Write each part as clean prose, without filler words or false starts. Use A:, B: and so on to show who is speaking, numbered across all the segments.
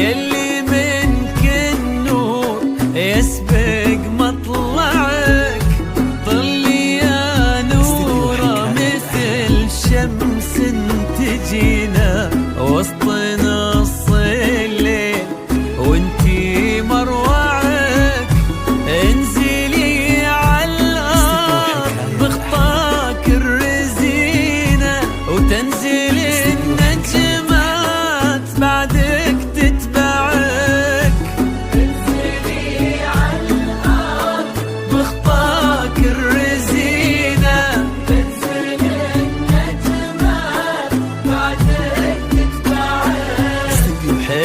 A: يلي منك النور يسبق مطلعك، طلي يا نورة مثل شمس تجينا وسط نص الليل وانتي مروعك. انزلي عالارض بخطاك الرزينة وتنزل النجمات بعدك تتبعك. انزلي عالارض بخطاك الرزينة تنزل النجمات بعدك تتبعك.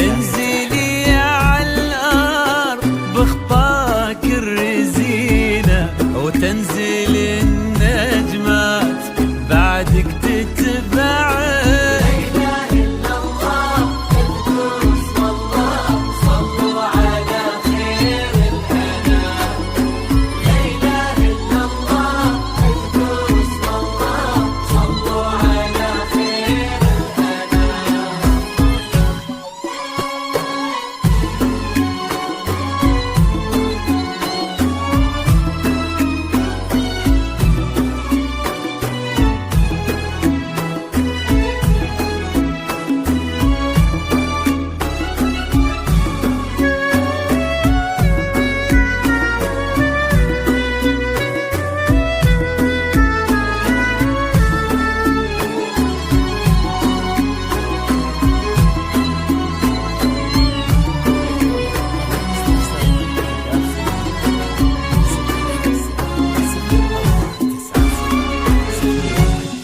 A: انزلي عالارض بخطاك الرزينة وتنزل النجمات بعدك تتبعك.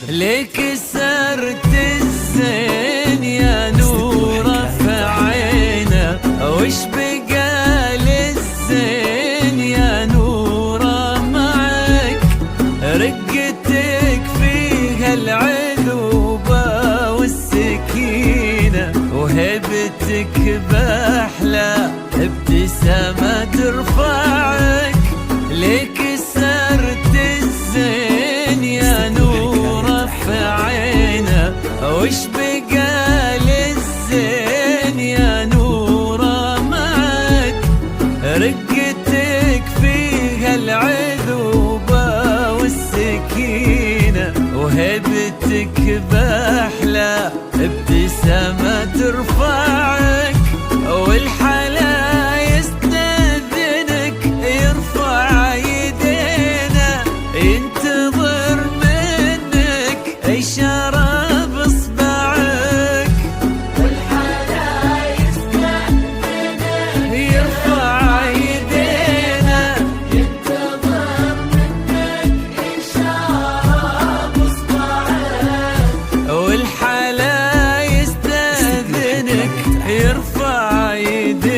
A: ليك سرت الزين يا نورة في عينه، وش بقى للزين يا نورة معك؟ رقتك فيها العذوبة والسكينة وهبتك بأحلى ابتسامة ترفعك. ليك سرت الزين يا نورة في عينه، وش بقى للزين يا نورة معك؟ رقتك فيها العذوبة والسكينة وهبتك بأحلى ابتسامة ترفعك. والحلا يستأذنك يرفع يدينا ينتظر منك إشارة بإصبعك. والحلا يستأذنك يرفع يدينا ينتظر منك إشارة بإصبعك. والحلا يستأذنك يرفع يدينا